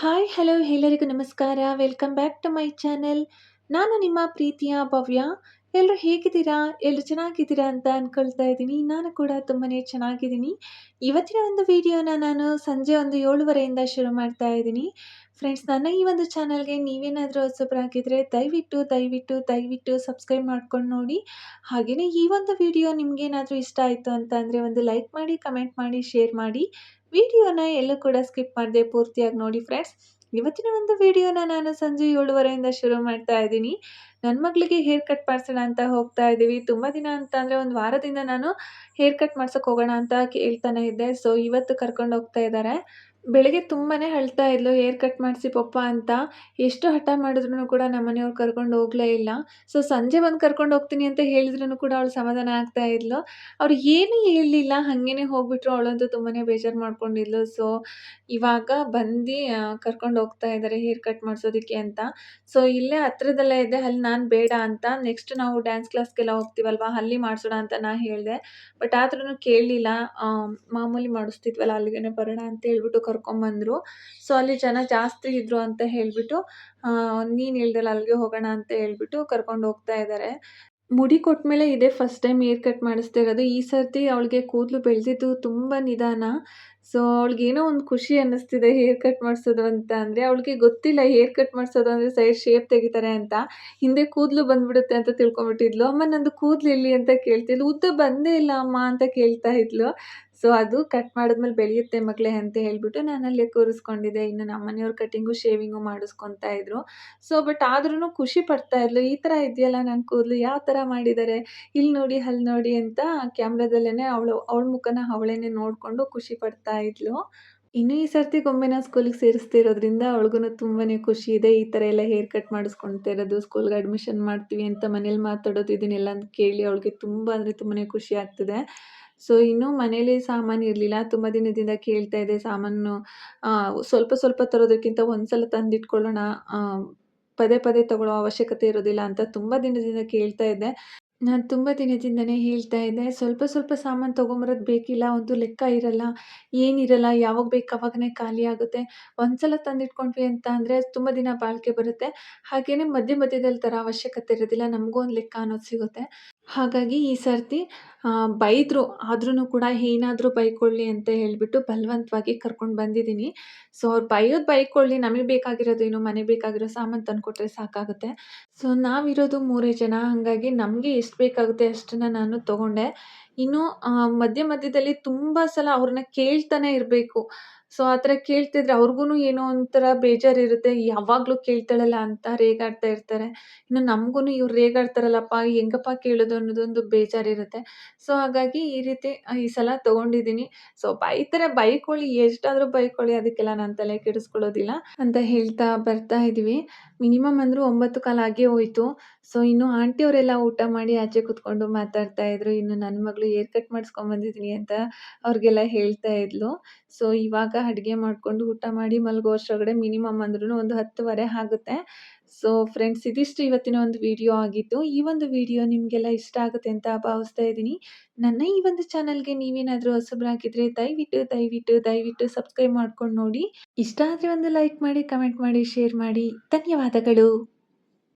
Hi hello ಎಲ್ಲರಿಗೂ ನಮಸ್ಕಾರ. Welcome back to my channel. ನಾನು ನಿಮ್ಮ ಪ್ರೀತಿಯ ಭವ್ಯ. ಎಲ್ಲರೂ ಹೇಗಿದ್ದೀರಾ? ಎಲ್ಲರೂ ಚೆನ್ನಾಗಿದ್ದೀರಾ ಅಂತ ಅಂದ್ಕೊಳ್ತಾ ಇದ್ದೀನಿ. ನಾನು ಕೂಡ ತುಂಬಾನೇ ಚೆನ್ನಾಗಿದ್ದೀನಿ. ಇವತ್ತಿನ ಒಂದು ವಿಡಿಯೋನ ನಾನು ಸಂಜೆ ಒಂದು 7:30ಯಿಂದ ಶುರು ಮಾಡ್ತಾ ಇದ್ದೀನಿ. ಫ್ರೆಂಡ್ಸ್, ನನ್ನ ಈ ಒಂದು ಚಾನಲ್ಗೆ ನೀವೇನಾದರೂ ಹೊಸಬರಾಗಿದ್ದರೆ ದಯವಿಟ್ಟು ಸಬ್ಸ್ಕ್ರೈಬ್ ಮಾಡ್ಕೊಂಡು ನೋಡಿ. ಹಾಗೆಯೇ ಈ ಒಂದು ವಿಡಿಯೋ ನಿಮಗೇನಾದರೂ ಇಷ್ಟ ಆಯಿತು ಅಂತ ಅಂದರೆ ಒಂದು ಲೈಕ್ ಮಾಡಿ, ಕಮೆಂಟ್ ಮಾಡಿ, ಶೇರ್ ಮಾಡಿ. ವಿಡಿಯೋನ ಎಲ್ಲೂ ಕೂಡ ಸ್ಕಿಪ್ ಮಾಡದೆ ಪೂರ್ತಿಯಾಗಿ ನೋಡಿ ಫ್ರೆಂಡ್ಸ್. ಇವತ್ತಿನ ಒಂದು ವಿಡಿಯೋನ ನಾನು ಸಂಜೆ 7:30ಯಿಂದ ಶುರು ಮಾಡ್ತಾ ಇದ್ದೀನಿ. ನನ್ನ ಮಗಳಿಗೆ ಹೇರ್ ಕಟ್ ಮಾಡಿಸೋಣ ಅಂತ ಹೋಗ್ತಾ ಇದ್ದೀವಿ. ತುಂಬ ದಿನ ಅಂತ ಅಂದರೆ ಒಂದು ವಾರದಿಂದ ನಾನು ಹೇರ್ ಕಟ್ ಮಾಡ್ಸೋಕೆ ಹೋಗೋಣ ಅಂತ ಕೇಳ್ತಾನೆ ಇದ್ದೆ. ಸೊ ಇವತ್ತು ಕರ್ಕೊಂಡು ಹೋಗ್ತಾ ಇದ್ದಾರೆ. ಬೆಳಗ್ಗೆ ತುಂಬಾ ಅಳ್ತಾ ಇದ್ಲು, ಹೇರ್ ಕಟ್ ಮಾಡಿಸಿ ಪಪ್ಪ ಅಂತ. ಎಷ್ಟು ಹಠ ಮಾಡಿದ್ರು ಕೂಡ ನಮ್ಮ ಮನೆಯವ್ರು ಕರ್ಕೊಂಡು ಹೋಗಲೇ ಇಲ್ಲ. ಸೊ ಸಂಜೆ ಬಂದು ಕರ್ಕೊಂಡು ಹೋಗ್ತೀನಿ ಅಂತ ಹೇಳಿದ್ರು ಕೂಡ ಅವಳು ಸಮಾಧಾನ ಆಗ್ತಾ ಇದ್ಲು. ಅವ್ರು ಏನೂ ಹೇಳಲಿಲ್ಲ, ಹಾಗೇನೆ ಹೋಗ್ಬಿಟ್ರು. ಅವಳಂತೂ ತುಂಬಾ ಬೇಜಾರು ಮಾಡ್ಕೊಂಡಿದ್ಲು. ಸೊ ಇವಾಗ ಬಂದು ಕರ್ಕೊಂಡು ಹೋಗ್ತಾ ಇದ್ದಾರೆ ಹೇರ್ ಕಟ್ ಮಾಡಿಸೋದಕ್ಕೆ ಅಂತ. ಸೊ ಇಲ್ಲೇ ಹತ್ರದಲ್ಲೇ ಇದೆ. ಅಲ್ಲಿ ನಾನು ಬೇಡ ಅಂತ, ನೆಕ್ಸ್ಟ್ ನಾವು ಡ್ಯಾನ್ಸ್ ಕ್ಲಾಸ್ಗೆಲ್ಲ ಹೋಗ್ತೀವಲ್ವ, ಅಲ್ಲಿ ಮಾಡಿಸೋಣ ಅಂತ ನಾನು ಹೇಳಿದೆ. ಬಟ್ ಆದ್ರೂ ಕೇಳಲಿಲ್ಲ. ಮಾಮೂಲಿ ಮಾಡಿಸ್ತಿದ್ವಲ್ಲ ಅಲ್ಲಿಗೆ ಬರೋಣ ಅಂತ ಹೇಳ್ಬಿಟ್ಟು ಕರ್ಕೊಂಬಂದರು. ಸೊ ಅಲ್ಲಿ ಜನ ಜಾಸ್ತಿ ಇದ್ದರು ಅಂತ ಹೇಳಿಬಿಟ್ಟು ನೀನು ಹೇಳ್ದಲ್ಲ ಅಲ್ಲಿಗೆ ಹೋಗೋಣ ಅಂತ ಹೇಳ್ಬಿಟ್ಟು ಕರ್ಕೊಂಡು ಹೋಗ್ತಾ ಇದ್ದಾರೆ. ಮುಡಿ ಕೊಟ್ಮೇಲೆ ಇದೇ ಫಸ್ಟ್ ಟೈಮ್ ಹೇರ್ ಕಟ್ ಮಾಡಿಸ್ತಾ ಇರೋದು. ಈ ಸರ್ತಿ ಅವಳಿಗೆ ಕೂದಲು ಬೆಳೆದಿದ್ದು ತುಂಬ ನಿಧಾನ. ಸೊ ಅವಳಿಗೇನೋ ಒಂದು ಖುಷಿ ಅನ್ನಿಸ್ತಿದೆ ಹೇರ್ ಕಟ್ ಮಾಡಿಸೋದು ಅಂತ ಅಂದರೆ. ಅವಳಿಗೆ ಗೊತ್ತಿಲ್ಲ ಹೇರ್ ಕಟ್ ಮಾಡಿಸೋದು ಅಂದರೆ ಸೈಡ್ ಶೇಪ್ ತೆಗಿತಾರೆ ಅಂತ. ಹಿಂದೆ ಕೂದಲು ಬಂದುಬಿಡುತ್ತೆ ಅಂತ ತಿಳ್ಕೊಂಬಿಟ್ಟಿದ್ಲು. ಅಮ್ಮ ನಂದು ಕೂದಲು ಎಲ್ಲಿ ಅಂತ ಕೇಳ್ತಿದ್ಲು. ಉದ್ದ ಬಂದೇ ಇಲ್ಲ ಅಮ್ಮ ಅಂತ ಕೇಳ್ತಾ ಇದ್ಲು. ಸೊ ಅದು ಕಟ್ ಮಾಡಿದ್ಮೇಲೆ ಬೆಳೆಯುತ್ತೆ ಮಗಳೇ ಅಂತ ಹೇಳ್ಬಿಟ್ಟು ನಾನು ಅಲ್ಲೇ ಕೂರಿಸ್ಕೊಂಡಿದ್ದೆ. ಇನ್ನು ನಮ್ಮ ಮನೆಯವ್ರು ಕಟಿಂಗು ಶೇವಿಂಗು ಮಾಡಿಸ್ಕೊತಾ ಇದ್ರು. ಸೊ ಬಟ್ ಆದ್ರೂ ಖುಷಿ ಪಡ್ತಾ ಇದ್ಲು. ಈ ಥರ ಇದೆಯಲ್ಲ ನನ್ನ ಕೂದಲು, ಯಾವ ಥರ ಮಾಡಿದ್ದಾರೆ, ಇಲ್ಲಿ ನೋಡಿ ಅಲ್ಲಿ ನೋಡಿ ಅಂತ ಕ್ಯಾಮ್ರಾದಲ್ಲೇ ಅವಳ ಮುಖನ ಅವಳೇನೆ ನೋಡಿಕೊಂಡು ಖುಷಿ ಪಡ್ತಾ ಇದ್ಲು. ಇನ್ನು ಈ ಸರ್ತಿ ಗೊಂಬೆನ ಸ್ಕೂಲಿಗೆ ಸೇರಿಸ್ತಿರೋದ್ರಿಂದ ಅವಳಿಗೂ ತುಂಬಾ ಖುಷಿ ಇದೆ. ಈ ಥರ ಎಲ್ಲ ಹೇರ್ ಕಟ್ ಮಾಡಿಸ್ಕೊಳ್ತಾ ಇರೋದು, ಸ್ಕೂಲ್ಗೆ ಅಡ್ಮಿಷನ್ ಮಾಡ್ತೀವಿ ಅಂತ ಮನೇಲಿ ಮಾತಾಡೋದು, ಇದನ್ನೆಲ್ಲ ಕೇಳಿ ಅವಳಿಗೆ ತುಂಬ ಅಂದರೆ ತುಂಬಾ ಖುಷಿ ಆಗ್ತಿದೆ. ಸೊ ಇನ್ನು ಮನೇಲಿ ಸಾಮಾನು ಇರಲಿಲ್ಲ. ತುಂಬ ದಿನದಿಂದ ಕೇಳ್ತಾ ಇದೆ ಸಾಮಾನು. ಸ್ವಲ್ಪ ತರೋದಕ್ಕಿಂತ ಒಂದ್ಸಲ ತಂದಿಟ್ಕೊಳ್ಳೋಣ, ಪದೇ ತಗೊಳ್ಳೋ ಅವಶ್ಯಕತೆ ಇರೋದಿಲ್ಲ ಅಂತ ತುಂಬ ದಿನದಿಂದ ಕೇಳ್ತಾ ಇದ್ದೆ. ನಾನು ತುಂಬ ದಿನದಿಂದನೇ ಹೇಳ್ತಾ ಇದ್ದೆ, ಸ್ವಲ್ಪ ಸಾಮಾನು ತೊಗೊಂಬರೋದು ಬೇಕಿಲ್ಲ, ಒಂದು ಲೆಕ್ಕ ಇರಲ್ಲ, ಏನಿರಲ್ಲ, ಯಾವಾಗ ಬೇಕು ಅವಾಗನೇ ಖಾಲಿ ಆಗುತ್ತೆ. ಒಂದ್ಸಲ ತಂದಿಟ್ಕೊಂಡ್ವಿ ಅಂತ ಅಂದರೆ ತುಂಬ ದಿನ ಬಾಳಿಕೆ ಬರುತ್ತೆ. ಹಾಗೇನೇ ಮಧ್ಯದಲ್ಲಿ ತರೋ ಅವಶ್ಯಕತೆ ಇರೋದಿಲ್ಲ, ನಮಗೂ ಒಂದು ಲೆಕ್ಕ ಅನ್ನೋದು ಸಿಗುತ್ತೆ. ಹಾಗಾಗಿ ಈ ಸರ್ತಿ ಬೈದರು, ಆದ್ರೂ ಕೂಡ ಏನಾದರೂ ಬೈಕೊಳ್ಳಿ ಅಂತ ಹೇಳಿಬಿಟ್ಟು ಬಲವಂತವಾಗಿ ಕರ್ಕೊಂಡು ಬಂದಿದ್ದೀನಿ. ಸೊ ಅವ್ರು ಬೈಕೊಳ್ಳಿ, ನಮಗೆ ಬೇಕಾಗಿರೋದೇನು, ಮನೆಗೆ ಬೇಕಾಗಿರೋ ಸಾಮಾನು ತಂದುಕೊಟ್ರೆ ಸಾಕಾಗುತ್ತೆ. ಸೊ ನಾವಿರೋದು 3 ಜನ, ಹಾಗಾಗಿ ನಮಗೆ ಎಷ್ಟು ಬೇಕಾಗುತ್ತೆ ಅಷ್ಟನ್ನು ನಾನು ತೊಗೊಂಡೆ. ಇನ್ನು ಮಧ್ಯದಲ್ಲಿ ತುಂಬ ಸಲ ಅವ್ರನ್ನ ಕೇಳ್ತಾನೆ ಇರಬೇಕು. ಸೊ ಆ ಥರ ಕೇಳ್ತಿದ್ರೆ ಅವ್ರಿಗೂ ಏನೋ ಒಂಥರ ಬೇಜಾರಿರುತ್ತೆ. ಯಾವಾಗಲೂ ಕೇಳ್ತಾಳಲ್ಲ ಅಂತ ರೇಗಾಡ್ತಾ ಇರ್ತಾರೆ. ಇನ್ನು ನಮಗೂ ಇವ್ರು ರೇಗಾಡ್ತಾರಲ್ಲಪ್ಪ, ಹೆಂಗಪ್ಪ ಕೇಳೋದು ಅನ್ನೋದೊಂದು ಬೇಜಾರಿರುತ್ತೆ. ಸೊ ಹಾಗಾಗಿ ಈ ರೀತಿ ಈ ಸಲ ತೊಗೊಂಡಿದ್ದೀನಿ. ಸೊ ಬೈಕೊಳ್ಳಿ, ಎಷ್ಟಾದರೂ ಬೈಕೊಳ್ಳಿ, ಅದಕ್ಕೆಲ್ಲ ನಾನು ತಲೆ ಕೆಡಿಸ್ಕೊಳ್ಳೋದಿಲ್ಲ ಅಂತ ಹೇಳ್ತಾ ಬರ್ತಾ ಇದ್ದೀವಿ. ಮಿನಿಮಮ್ ಅಂದರೂ 9:15 ಆಗೇ ಹೋಯಿತು. ಸೊ ಇನ್ನು ಆಂಟಿಯವರೆಲ್ಲ ಊಟ ಮಾಡಿ ಆಚೆ ಕೂತ್ಕೊಂಡು ಮಾತಾಡ್ತಾ ಇದ್ರು. ಇನ್ನು ನನ್ನ ಮಗಳು ಹೇರ್ ಕಟ್ ಮಾಡಿಸ್ಕೊಂಬಂದಿದ್ದೀನಿ ಅಂತ ಅವ್ರಿಗೆಲ್ಲ ಹೇಳ್ತಾ ಇದ್ಲು. ಸೊ ಇವಾಗ ಅಡುಗೆ ಮಾಡಿಕೊಂಡು ಊಟ ಮಾಡಿ ಮಲಗೋ ಅಷ್ಟರೊಳಗಡೆ ಮಿನಿಮಮ್ ಅಂದ್ರೂ ಒಂದು 10:30 ಆಗುತ್ತೆ. ಸೊ ಫ್ರೆಂಡ್ಸ್, ಇದಿಷ್ಟು ಇವತ್ತಿನ ಒಂದು ವಿಡಿಯೋ ಆಗಿತ್ತು. ಈ ಒಂದು ವಿಡಿಯೋ ನಿಮಗೆಲ್ಲ ಇಷ್ಟ ಆಗುತ್ತೆ ಅಂತ ಭಾವಿಸ್ತಾ ಇದ್ದೀನಿ. ನನ್ನ ಈ ಒಂದು ಚಾನಲ್ಗೆ ನೀವೇನಾದರೂ ಹೊಸಬರಾಗಿದ್ದರೆ ದಯವಿಟ್ಟು ಸಬ್ಸ್ಕ್ರೈಬ್ ಮಾಡ್ಕೊಂಡು ನೋಡಿ. ಇಷ್ಟ ಆದರೆ ಒಂದು ಲೈಕ್ ಮಾಡಿ, ಕಮೆಂಟ್ ಮಾಡಿ, ಶೇರ್ ಮಾಡಿ. ಧನ್ಯವಾದಗಳು.